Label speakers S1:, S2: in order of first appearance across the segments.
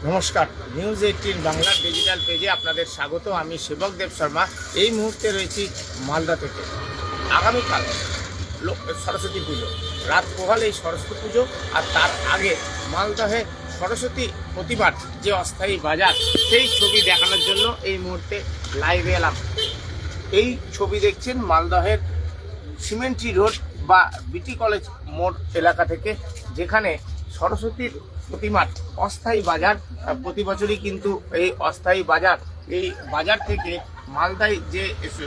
S1: নমস্কার, নিউজ 18 বাংলার ডিজিটাল পেজে আপনাদের স্বাগত। আমি সেবক দেব শর্মা। এই মুহূর্তে রয়েছি মালদা থেকে। আগামীকাল সরস্বতী পুজো, রাত পোহাল এই সরস্বতী পুজো, আর তার আগে মালদহে সরস্বতী প্রতিমার যে অস্থায়ী বাজার, সেই ছবি দেখানোর জন্য এই মুহূর্তে লাইভে এলাম। এই ছবি দেখছেন মালদহের সিমেন্ট্রি রোড বা বিটি কলেজ মোড় এলাকা থেকে, যেখানে সরস্বতীর প্রতিমার অস্থায়ী বাজার। প্রতি বছরই কিন্তু এই অস্থায়ী বাজার, এই বাজার থেকে মালদায় যে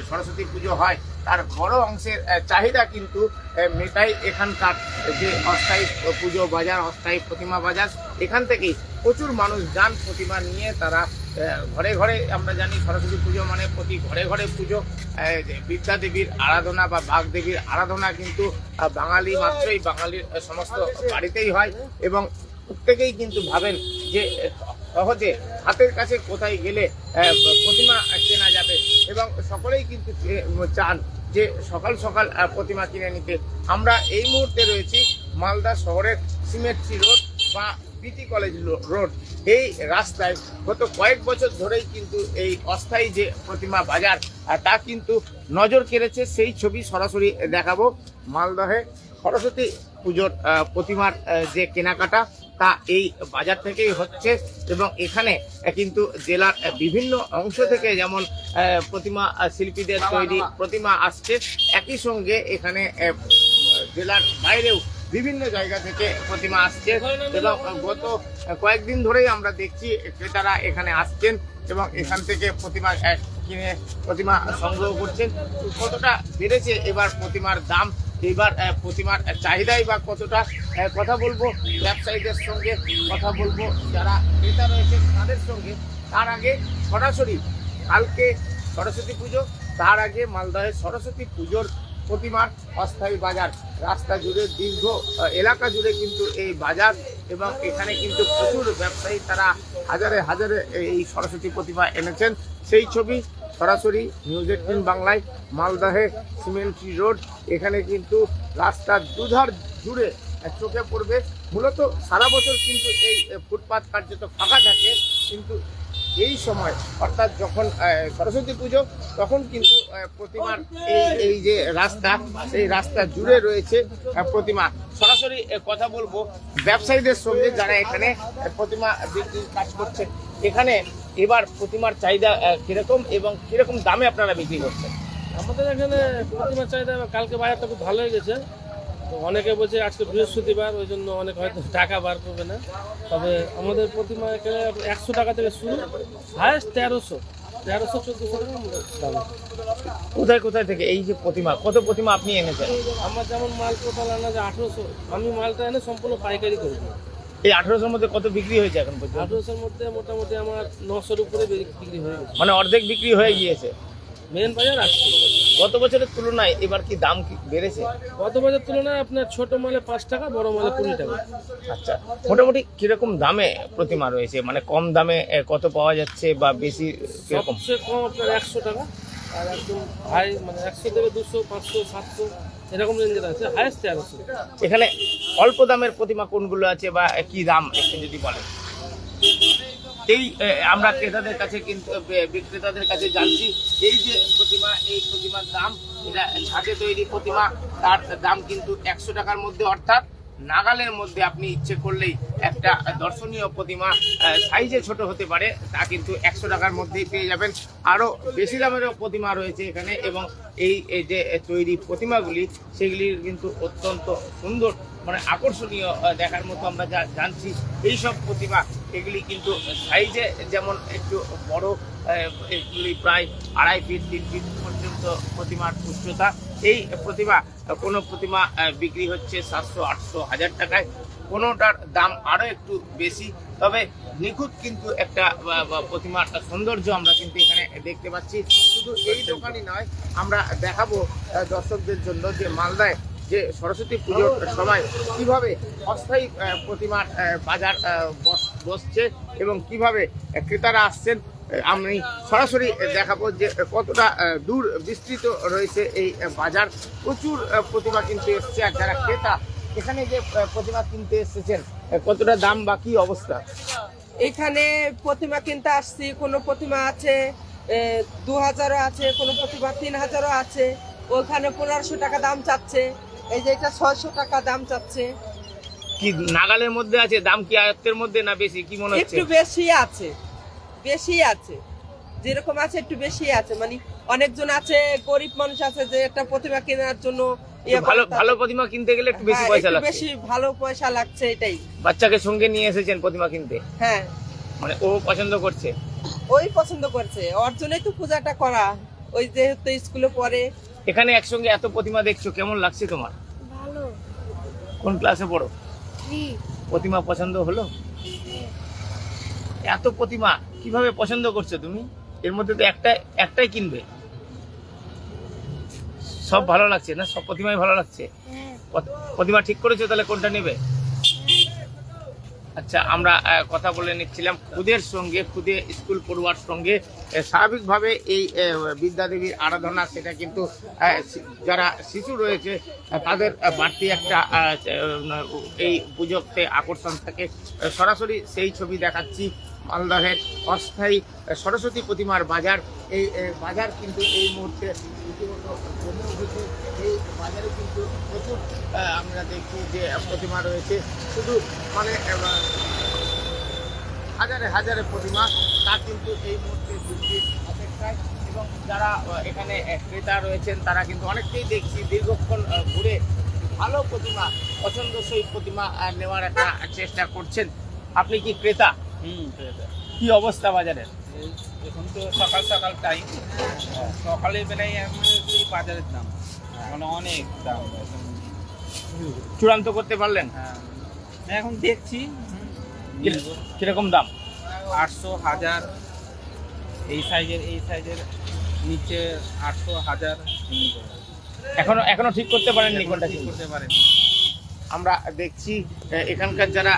S1: সরস্বতী পুজো হয় তার বড় অংশের চাহিদা কিন্তু মেটাই এখানকার যে অস্থায়ী পুজো বাজার, অস্থায়ী প্রতিমা বাজার। এখান থেকেই প্রচুর মানুষ যান প্রতিমা নিয়ে। তারা ঘরে ঘরে, আমরা জানি সরস্বতী পুজো মানে প্রতি ঘরে ঘরে পুজো। বিদ্যা দেবীর আরাধনা বা বাগ দেবীর আরাধনা কিন্তু বাঙালি মাত্রই, বাঙালির সমস্ত বাড়িতেই হয়, এবং প্রত্যেকেই কিন্তু ভাবেন যে সহজে হাতের কাছে কোথায় গেলে প্রতিমা কেনা যাবে, এবং সকলেই কিন্তু চান যে সকাল সকাল প্রতিমা কিনে নিতে। আমরা এই মুহূর্তে রয়েছি মালদা শহরের সিমেট্রি রোড বা বিটি কলেজ রোড। এই রাস্তায় গত কয়েক বছর ধরেই কিন্তু এই অস্থায়ী যে প্রতিমা বাজার, তা কিন্তু নজর কেড়েছে। সেই ছবি সরাসরি দেখাবো। মালদহে সরস্বতী পুজোর প্রতিমার যে কেনাকাটা, তা এই বাজার থেকেই হচ্ছে, এবং এখানে কিন্তু জেলার বিভিন্ন অংশ থেকে যেমন প্রতিমা শিল্পীদের তৈরি প্রতিমা আসছে, একই সঙ্গে এখানে জেলার বাইরেও বিভিন্ন জায়গা থেকে প্রতিমা আসছে, এবং গত কয়েকদিন ধরেই আমরা দেখছি ক্রেতারা এখানে আসছেন এবং এখান থেকে প্রতিমা কিনে প্রতিমা সংগ্রহ করছেন। কতটা বেড়েছে এবার প্রতিমার দাম, এবার প্রতিমার চাহিদাই বা কতটা, কথা বলবো ব্যবসায়ীদের সঙ্গে, কথা বলবো যারা ক্রেতা রয়েছেন তাদের সঙ্গে। তার আগে সরাসরি কালকে সরস্বতী পুজো, তার আগে মালদহের সরস্বতী পুজোর প্রতিমার অস্থায়ী বাজার। রাস্তা জুড়ে, দীর্ঘ এলাকা জুড়ে কিন্তু এই বাজার, এবং এখানে কিন্তু প্রচুর ব্যবসায়ী, তারা হাজারে হাজারে এই সরস্বতী প্রতিমা এনেছেন। সেই ছবি সরাসরি নিউজ 18 বাংলায়। মালদহে সিমেন্ট্রি রোড, এখানে কিন্তু রাস্তার দুধার জুড়ে চোখে পড়বে। মূলত সারা বছর কিন্তু এই ফুটপাত কার্যত ফাঁকা থাকে, কিন্তু এই সময় অর্থাৎ যখন সরস্বতী পুজো, তখন কিন্তু প্রতিমার এই যে রাস্তা, সেই রাস্তা জুড়ে রয়েছে প্রতিমা। সরাসরি কথা বলবো ব্যবসায়ীদের সঙ্গে যারা এখানে প্রতিমা বিক্রির কাজ করছে। এখানে এবার প্রতিমার চাহিদা কিরকম এবং কিরকম দামে আপনারা বিক্রি করছেন?
S2: আমাদের এখানে প্রতিমার চাহিদা কালকে বাজারটা খুব ভালো হয়ে গেছে। তো অনেকে বলছে আজকে বৃহস্পতিবার, ওই জন্য অনেক হয়তো টাকা বার করবে না। তবে আমাদের প্রতিমা এখানে 100 টাকা থেকে শুরু, হায়েস্ট 1300 1400 টাকা দাম।
S1: কোথায় কোথায় থেকে এই যে প্রতিমা, কত প্রতিমা আপনি এনেছেন?
S2: আমার যেমন মাল টোটাল আনা যে 1800, আমি মালটা এনে সম্পূর্ণ পাইকারি করি।
S1: এই 1800-র মধ্যে কত বিক্রি হয়েছে এখন পর্যন্ত?
S2: 1800-র মধ্যে মোটামুটি আমার 900-র উপরে বিক্রি হয়ে গেছে,
S1: মানে অর্ধেক বিক্রি হয়ে গিয়েছে।
S2: মেন বাজার আসছে।
S1: গত বছরের তুলনায় এবার কি দাম কি বেড়েছে?
S2: গত বাজার তুলনায় আপনার ছোট মালে 5 টাকা, বড় মালে 20 টাকা।
S1: আচ্ছা, মোটামুটি কিরকম দামে প্রতিমা রয়েছে? মানে কম দামে কত পাওয়া যাচ্ছে, বা বেশি কিরকম?
S2: সবচেয়ে কম আপনার 100 টাকা, আর একদম হাই মানে 100 থেকে 200, 500, 700 এরকম রেঞ্জের আছে, হাইয়েস্ট 1300।
S1: এখানে অল্প দামের প্রতিমা কোনগুলো আছে বা কি দাম একটু যদি বলেন? এই আমরা ক্রেতাদের কাছে কিন্তু বিক্রেতাদের কাছে জানছি, এই যে প্রতিমা, এই প্রতিমার দাম, এটা হাতে তৈরি প্রতিমা, তার দাম কিন্তু 100 টাকার মধ্যে, অর্থাৎ নাগালের মধ্যে। আপনি ইচ্ছে করলেই একটা দর্শনীয় প্রতিমা, সাইজে ছোট হতে পারে, তা কিন্তু 100 টাকার মধ্যেই পেয়ে যাবেন। আরও বেশি দামেরও প্রতিমা রয়েছে এখানে, এবং এই যে তৈরি প্রতিমাগুলি, সেগুলি কিন্তু অত্যন্ত সুন্দর, মানে আকর্ষণীয়, দেখার মতো। আমরা যা জানছি এই সব প্রতিমা, এগুলি কিন্তু সাইজে যেমন একটু বড়, এগুলি প্রায় 2.5 ফিট 3 ফিট পর্যন্ত প্রতিমার উচ্চতা। এই প্রতিমা, কোনো প্রতিমা বিক্রি হচ্ছে 700, 800, 1000 টাকায়, কোনোটার দাম আরও একটু বেশি। তবে নিখুঁত কিন্তু একটা প্রতিমার সৌন্দর্য আমরা কিন্তু এখানে দেখতে পাচ্ছি। শুধু এই দোকানই নয়, আমরা দেখাবো দর্শকদের জন্য যে মালদায় যে সরস্বতী পুজোর সময় কিভাবে অস্থায়ী প্রতিমার বাজার বসছে এবং কিভাবে ক্রেতারা আসছেন। আমি সরাসরি দেখাবো যে কতটা দূর বিস্তৃত রয়েছে এই বাজার। প্রচুর প্রতিমা কিন্তু এসছে, আর যারা ক্রেতা এখানে যে প্রতিমা কিনতে এসেছেন, কতটা দাম বা কি অবস্থা?
S3: এখানে প্রতিমা কিনতে আসছি, কোনো প্রতিমা আছে 2000 আছে, কোনো প্রতিমা 3000 আছে। ওখানে 1500 টাকা দাম চাচ্ছে, এই যে এটা 600 টাকা দাম চাচ্ছে।
S1: কি নাগালের মধ্যে আছে? দাম কি আয়ত্তের মধ্যে না বেশি, কি মনে হচ্ছে?
S3: একটু বেশি আছে, বেশি আছে, যেরকম আছে একটু বেশি আছে। মানে অনেকজন আছে, গরিব মানুষ আছে যে একটা প্রতিমা কেনার জন্য
S1: ভালো ভালো প্রতিমা কিনতে গেলে একটু বেশি পয়সা লাগছে।
S3: বেশি ভালো পয়সা লাগছে, এটাই।
S1: বাচ্চাকে সঙ্গে নিয়ে এসেছেন প্রতিমা কিনতে?
S3: হ্যাঁ,
S1: মানে ও পছন্দ করছে?
S3: ওই পছন্দ করছে, ওর জন্যই তো পূজাটা করা। ওই যেহেতু স্কুলে পড়ে।
S1: এখানে একসঙ্গে এত প্রতিমা দেখছো, কেমন লাগছে তোমার?
S3: ভালো।
S1: কোন ক্লাসে পড়ো? প্রতিমা পছন্দ হলো? এত প্রতিমা কিভাবে পছন্দ করছো তুমি? এর মধ্যে তো একটাই কিনবে। সব ভালো লাগছে না? সব প্রতিমাই ভালো লাগছে? প্রতিমা ঠিক করেছো তাহলে কোনটা নেবে? আচ্ছা, আমরা কথা বলে নিচ্ছিলাম খুদের সঙ্গে, খুদে স্কুল পড়ুয়ার সঙ্গে। স্বাভাবিকভাবে এই বিদ্যাদেবীর আরাধনা, সেটা কিন্তু যারা শিশু রয়েছে তাদের বাড়তি একটা এই পুজোতে আকর্ষণ থাকে। সরাসরি সেই ছবি দেখাচ্ছি মালদহের অস্থায়ী সরস্বতী প্রতিমার বাজার। এই বাজার কিন্তু এই মুহূর্তে রীতিমতো জমে উঠেছে। এই বাজারে কিন্তু প্রচুর আমরা দেখছি যে প্রতিমা রয়েছে, শুধু মানে হাজারে হাজারে প্রতিমা, তা কিন্তু এই মুহূর্তে বৃদ্ধির অপেক্ষায়। এবং যারা এখানে ক্রেতা রয়েছেন তারা কিন্তু অনেককেই দেখছি দীর্ঘক্ষণ ঘুরে ভালো প্রতিমা, পছন্দসই প্রতিমা নেওয়ার একটা চেষ্টা করছেন। আপনি কি ক্রেতা? কি অবস্থা বাজারের?
S4: এখন তো সকাল সকাল টাইম, সকালে বেলায় এই বাজারের দাম মানে অনেক দাম।
S1: চূড়ান্ত করতে পারলেন?
S4: হ্যাঁ, এখন দেখছি
S1: কিরকম দাম?
S4: 800, 1000, এই সাইজের নিচে 800, 1000।
S1: এখনো ঠিক করতে পারেননি কোনটা
S4: ঠিক
S1: কিনবেন?
S4: করতে পারেন।
S1: আমরা দেখছি এখানকার যারা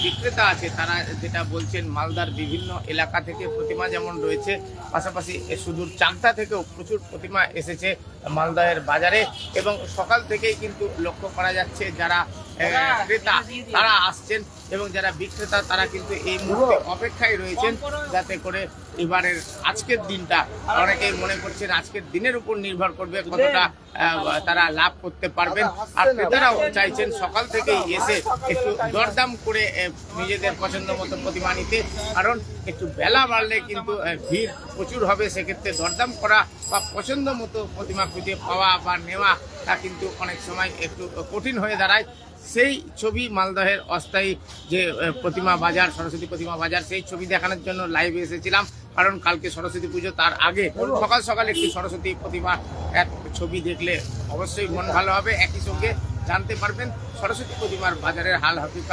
S1: বিক্রেতা আছে তারা যেটা বলছেন, মালদার বিভিন্ন এলাকা থেকে প্রতিমা যেমন রয়েছে, পাশাপাশি সুদূর চাকদা থেকেও প্রচুর প্রতিমা এসেছে মালদহের বাজারে। এবং সকাল থেকেই কিন্তু লক্ষ্য করা যাচ্ছে যারা ক্রেতা তারা আসছেন এবং যারা বিক্রেতা তারা কিন্তু এই মুহূর্তে অপেক্ষায় রয়েছেন যাতে করে এবারের আজকের দিনটা, অনেকেই মনে করছেন আজকের দিনের উপর নির্ভর করবে কতটা তারা লাভ করতে পারবেন। আর ক্রেতারাও চাইছেন সকাল থেকেই এসে একটু দরদাম করে নিজেদের পছন্দ মতো প্রতিমা নিতে, কারণ একটু বেলা বাড়লে কিন্তু ভিড় প্রচুর হবে। সেক্ষেত্রে দরদাম করা বা পছন্দ মতো প্রতিমা খুঁজে পাওয়া বা নেওয়া তা কিন্তু অনেক সময় একটু কঠিন হয়ে দাঁড়ায়। সেই ছবি মালদহের অস্থায়ী যে প্রতিমা বাজার, সরস্বতী প্রতিমা বাজার, সেই ছবি দেখানোর জন্য লাইভে এসেছিলাম। কারণ কালকে সরস্বতী পুজো, তার আগে সকাল সকাল একটি সরস্বতী প্রতিমা এক ছবি দেখলে অবশ্যই মন ভালো হবে। একই সঙ্গে জানতে পারবেন সরস্বতী প্রতিমার বাজারের হাল হকিকত।